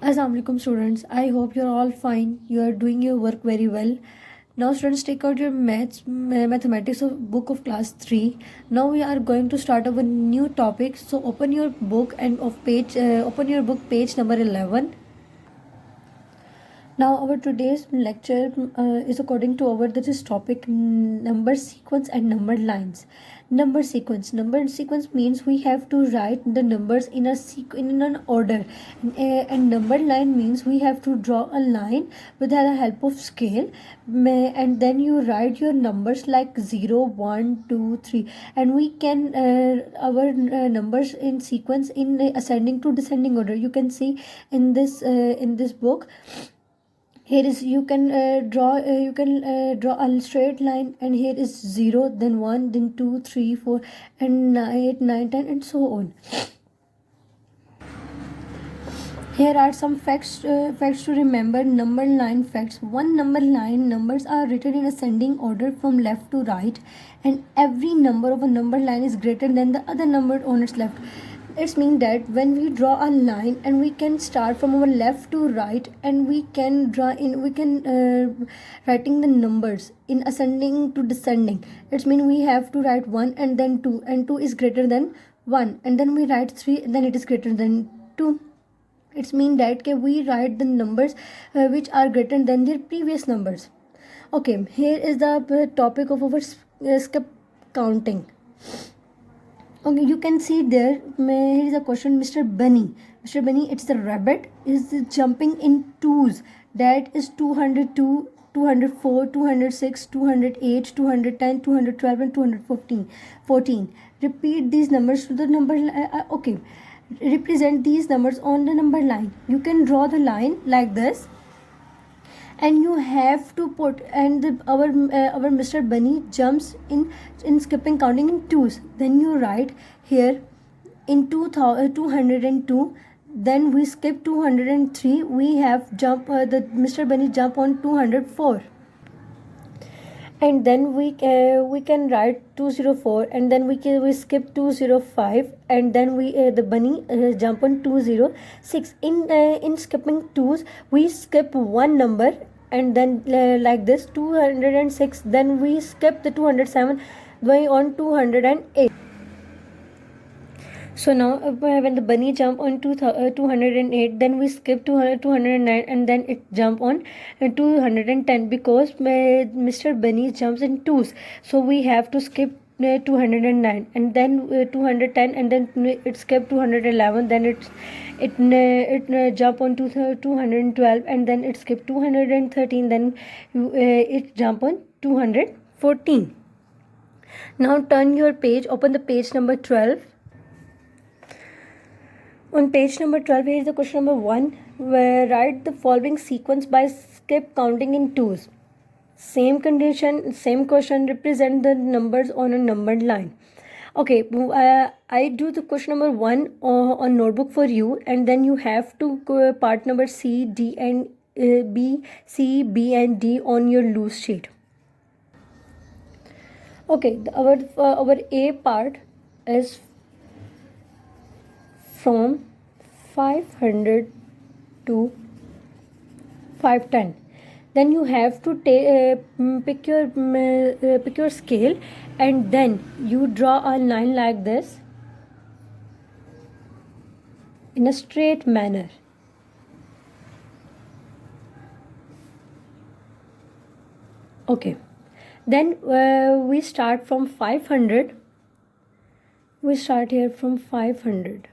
Assalamu alaikum students. I hope you're all fine. You are doing your work very well. Now students, take out your mathematics book of class 3. Now we are going to start our new topic. So open your book and open your book page number 11. Now our today's lecture is according to our this topic number sequence and number lines. Number sequence means we have to write the numbers in in an order, and number line means we have to draw a line with the help of scale, and then you write your numbers like 0, 1, 2, 3, and we can our numbers in sequence in ascending to descending order. You can see in this book. Here is you can draw a straight line, and here is 0, then 1, then 2, 3, 4, and 8, 9, 10, and so on. Here are some facts to remember. Number line facts. One, number line numbers are written in ascending order from left to right, and every number of a number line is greater than the other number on its left. It means that when we draw a line, and we can start from our left to right, and we can writing the numbers in ascending to descending. It means we have to write 1 and then 2, and 2 is greater than 1, and then we write 3, and then it is greater than 2. It's mean that we write the numbers which are greater than their previous numbers. Okay, here is the topic of our skip counting. Okay, you can see there. Here is a question. Mr. Bunny, it's the rabbit, is jumping in twos. That is 202, 204, 206, 208, 210, 212, and 214. Repeat these numbers to the number. Okay, represent these numbers on the number line. You can draw the line like this, and you have to put, and our Mr. Bunny jumps in skipping counting in twos. Then you write here in 202. Then we skip 203. We have the Mr. Bunny jump on 204. And then we can write 204, and then we skip 205, and then the bunny jump on 206. In skipping twos, we skip one number, and then like this 206. Then we skip the 207 going on 208. So now when the bunny jump on 208, then we skip 209, and then it jump on 210, because Mr. Bunny jumps in twos. So we have to skip 209, and then 210, and then it skip 211, then it jump on 212, and then it skip 213, then it jump on 214. Now turn your page, open the page number 12. On page number 12, here is the question number 1. Write the following sequence by skip counting in twos. Same condition, same question, represent the numbers on a numbered line. Okay, I do the question number 1 on notebook for you, and then you have to go part number C, D, and B, C, B, and D on your loose sheet. Okay, our A part is from 500 to 510. Then you have to pick your scale, and then you draw a line like this in a straight manner. Okay, then we start from 500. We start here from 500.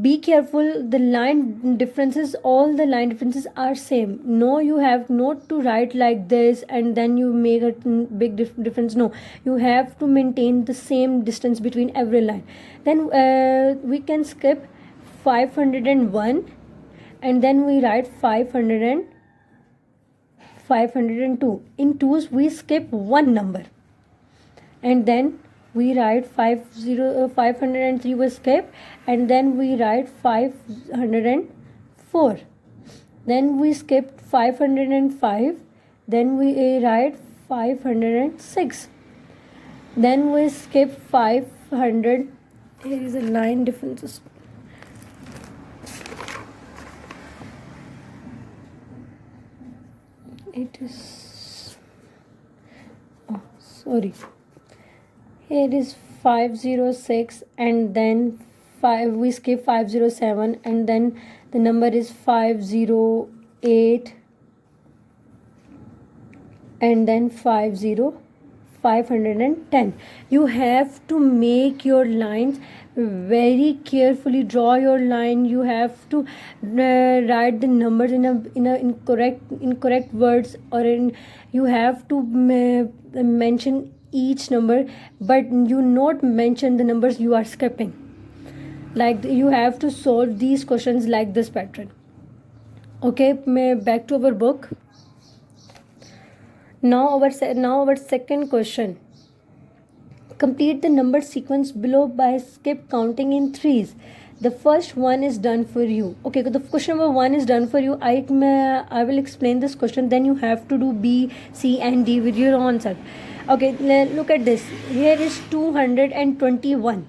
Be careful, the line differences, all the line differences are same. No, you have not to write like this and then you make a big difference. No, you have to maintain the same distance between every line. Then we can skip 501, and then we write 502. In twos, we skip one number, and then we write 503 we skip, and then we write 504. Then we skip 505. Then we write 506. Then we skip 500. Here is a line differences. it is, oh sorry, here is 506 and then 5, we skip 507 and then the number is 508 and then 510. You have to make your lines very carefully. Draw your line. You have to write the numbers in a incorrect words, or you have to mention each number, but you not mention the numbers you are skipping. Like you have to solve these questions like this pattern. Okay, back to our book. Now our second question. Complete the number sequence below by skip counting in threes. The first one is done for you. Okay, the question number 1 is done for you. I will explain this question. Then you have to do B, C, and D with your own self. Okay, look at this. Here is 221.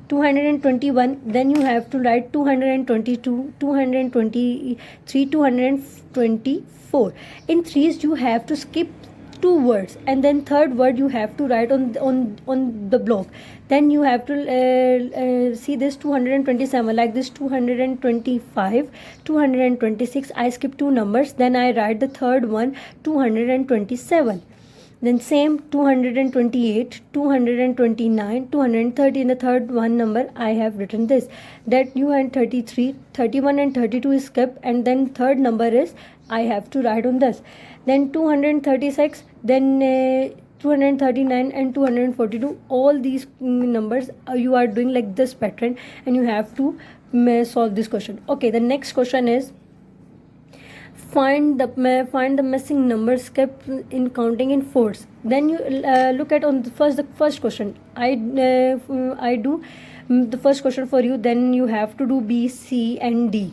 221. Then you have to write 222, 223, 224. In threes, you have to skip 2 words, and then third word you have to write on the block. Then you have to see this 227, like this 225, 226. I skip 2 numbers, then I write the third one 227. Then same 228, 229, 230. In the third one number I have written this. That you and 33, 31 and 32 is skipped, and then third number is I have to write on this. Then 236, then 239 and 242. All these numbers you are doing like this pattern, and you have to solve this question. Okay, the next question is find the missing number skipped in counting in fours. Then you look at on the first question. I do the first question for you. Then you have to do B, C, and D.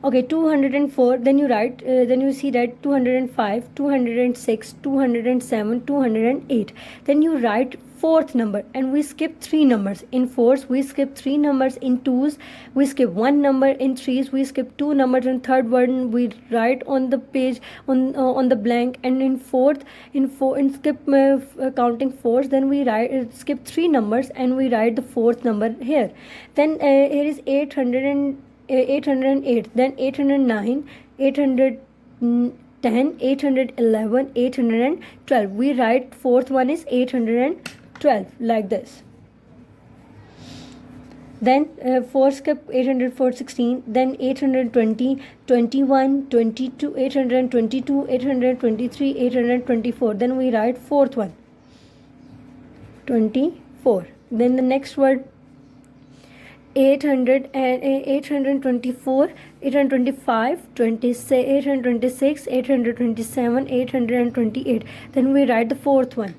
Okay, 204. Then you write. Then you see that 205, 206, 207, 208. Then you write fourth number, and we skip 3 numbers. In fours, we skip 3 numbers. In twos, we skip 1 number. In threes, we skip 2 numbers. And third one, we write on the page on the blank. And in skip counting fours, then we write skip 3 numbers, and we write the fourth number here. Then here is 808, then 809, 810, 811, 812. We write fourth one is 812 like this. Then 4 skip 804, 16, then 820, 21, 22, 822, 823, 824. Then we write fourth one 24. Then the next word 800 and 824, 825, 826, 827, 828. Then we write the fourth one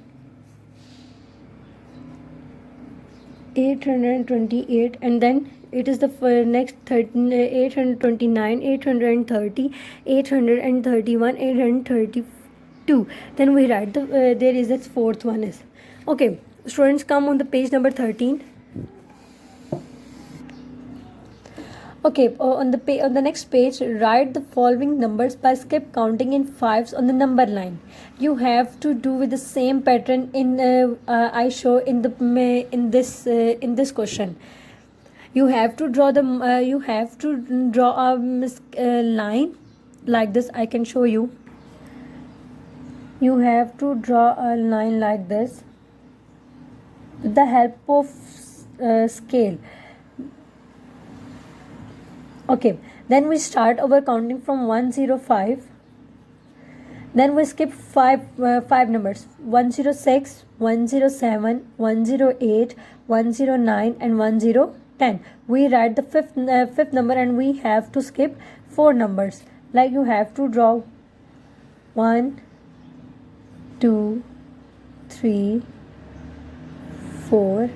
828, and then it is the next 829, 830, 831, 832. Then we write the there is its fourth one is. Okay, students, come on the page number 13. Okay, on the next page, write the following numbers by skip counting in fives on the number line. You have to do with the same pattern in I show in this question. You have to draw a line like this. I can show you. You have to draw a line like this with the help of scale. Okay, then we start our counting from 105. Then we skip 5 numbers: 106, 107, 108, 109, and 1010. We write the fifth number, and we have to skip 4 numbers. Like you have to draw 1, 2, 3, 4,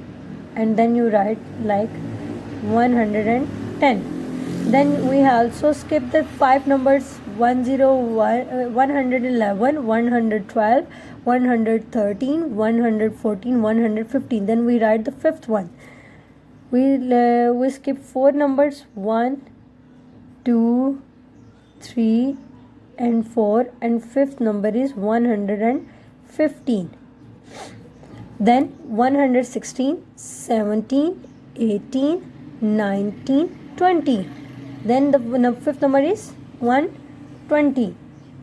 and then you write like 110. Then we also skip the 5 numbers: 101, 111, 112, 113, 114, 115. Then we write the fifth one. We skip 4 numbers: 1, 2, 3, and 4, and fifth number is 115. Then 116, 17, 18, 19, 20. Then the fifth number is 120.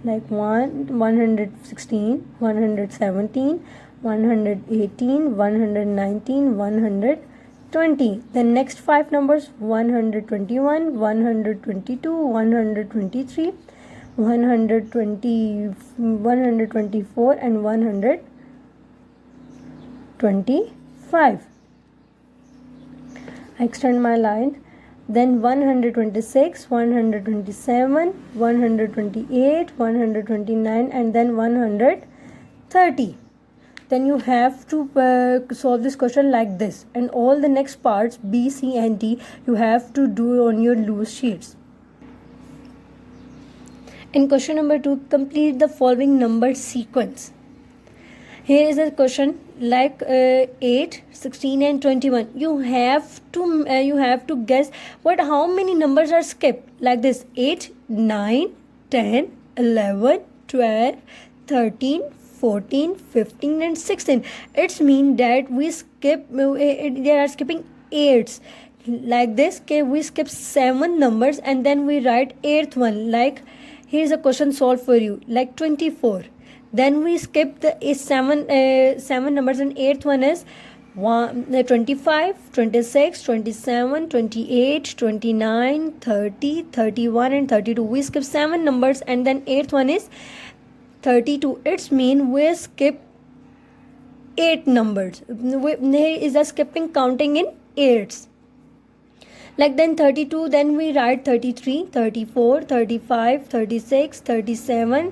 Like 116, 117, 118, 119, 120. Then next five numbers: 121, 122, 123, 120, 124, and 125. I extend my line. Then 126, 127, 128, 129, and then 130. Then you have to solve this question like this, and all the next parts B, C, and D you have to do on your loose sheets. In question number 2, complete the following number sequence. Here is a question like 8, 16, and 21. You have to guess how many numbers are skipped. Like this: 8, 9, 10, 11, 12, 13, 14, 15, and 16. It's mean that we skip. They are skipping 8s. Like this, okay, we skip 7 numbers and then we write 8th one. Like here is a question solved for you. Like 24. Then we skip the 7 numbers, and 8th one is 25, 26, 27, 28, 29, 30, 31, and 32. We skip 7 numbers, and then 8th one is 32. It's mean we skip 8 numbers. There is a skipping counting in 8s. Like then 32, then we write 33, 34, 35, 36, 37,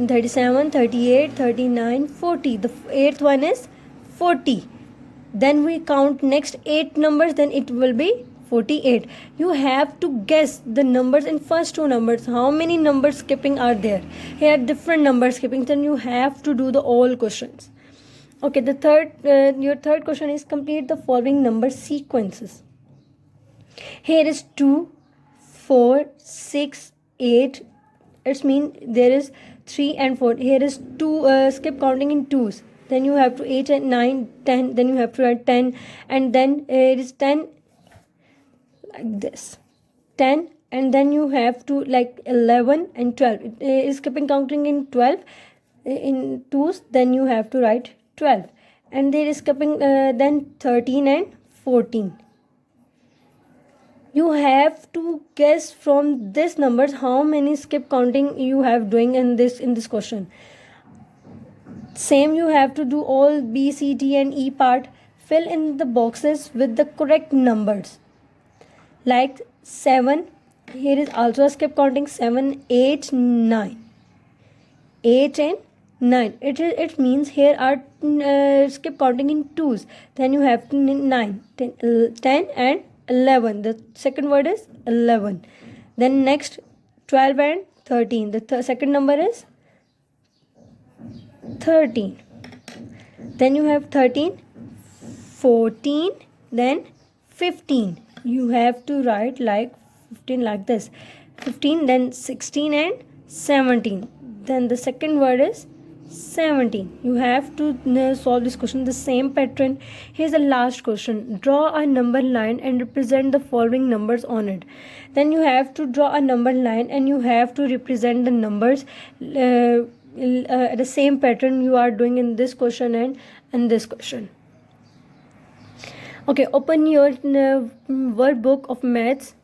38, 39, 40. The 8th one is 40. Then we count next 8 numbers, then it will be 48. You have to guess the numbers in first 2 numbers. How many numbers skipping are there? Here are different numbers skipping. Then you have to do the all questions. Okay, your third question is complete the following number sequences. Here is 2, 4, 6, 8. It's mean there is 3 and 4. Here is 2, skip counting in 2s. Then you have to 8 and 9, 10. Then you have to write 10. And then it is 10 like this. 10. And then you have to like 11 and 12. It is skipping counting in 12 in 2s. Then you have to write 12. And there is skipping then 13 and 14. You have to guess from this numbers how many skip counting you have doing in this question. Same you have to do all B, C, D, and E part. Fill in the boxes with the correct numbers. Like 7. Here is also a skip counting: 7, 8, 9. 8 and 9. It means here are skip counting in 2s. Then you have to 9, 10 and 11. The second word is 11. Then next 12 and 13. The second number is 13. Then you have 13, 14, then 15. You have to write like 15 like this. 15, then 16 and 17. Then the second word is 17. You have to solve this question the same pattern. Here's the last question. Draw a number line and represent the following numbers on it. Then you have to draw a number line and you have to represent the numbers the same pattern you are doing in this question and in this question. Okay, open your workbook of maths.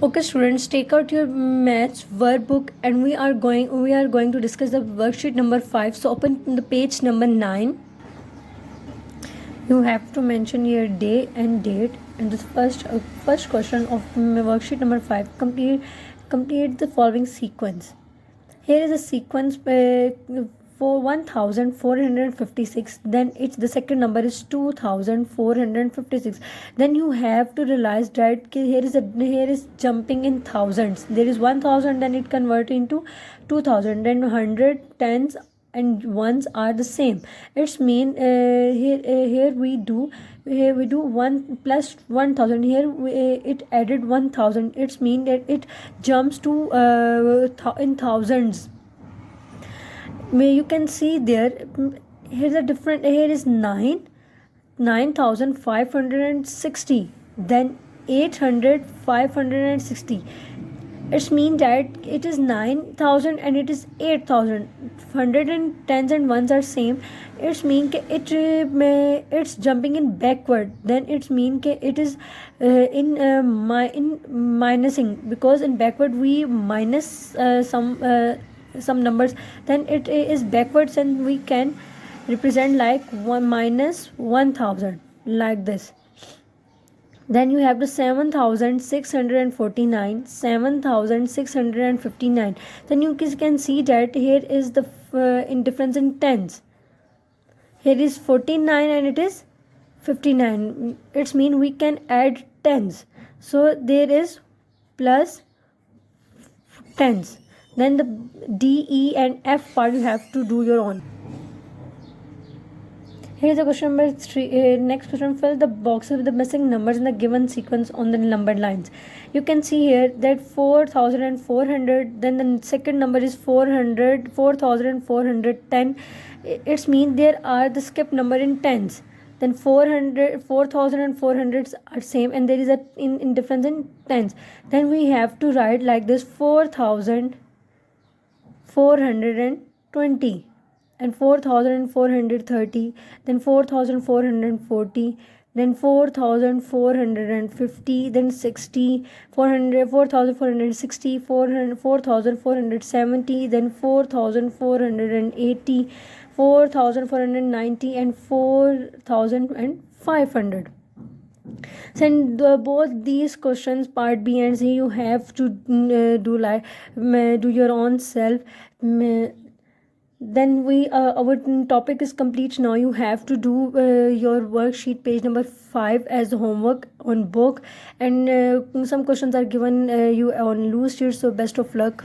Okay students, take out your maths workbook and we are going to discuss the worksheet number 5. So open the page number 9. You have to mention your day and date, and the first question of worksheet number 5. Complete the following sequence. Here is a sequence for 1456. Then the second number is 2456. Then you have to realize that here is jumping in thousands. There is 1000, then it convert into 2000, then 100, tens, and ones are the same. It's mean here we do 1 plus 1000. Here it added 1000. It's mean that it jumps to in thousands. You can see there, here's a different, here is 9560, then 800, 560. It's mean that it is 9000 and it is 8000. 100 and tens and ones are same. It's mean ke it's jumping in backward. Then it's mean ke it is in minusing, because in backward we minus some numbers, then it is backwards, and we can represent like 1 minus 1000 like this. Then you have the 7649, 7659. Then you can see that here is the in difference in tens. Here is 49 and it is 59. It's mean we can add tens, so there is plus tens. Then the D, E and F part you have to do your own. Here is the question number 3. Next question, fill the boxes with the missing numbers in the given sequence on the numbered lines. You can see here that 4400, then the second number is 400, 4410. It's mean there are the skip number in tens. Then 4400 are same, and there is a in difference in tens. Then we have to write like this: 4420 and 4430, then 4440, then 4450, then 60, 4460, 4470, then 4480, 4490, and 4500. So in both these questions, part B and C, you have to do your own self. Then our topic is complete. Now you have to do your worksheet page number 5 as homework on book, and some questions are given you on loose sheets, so best of luck.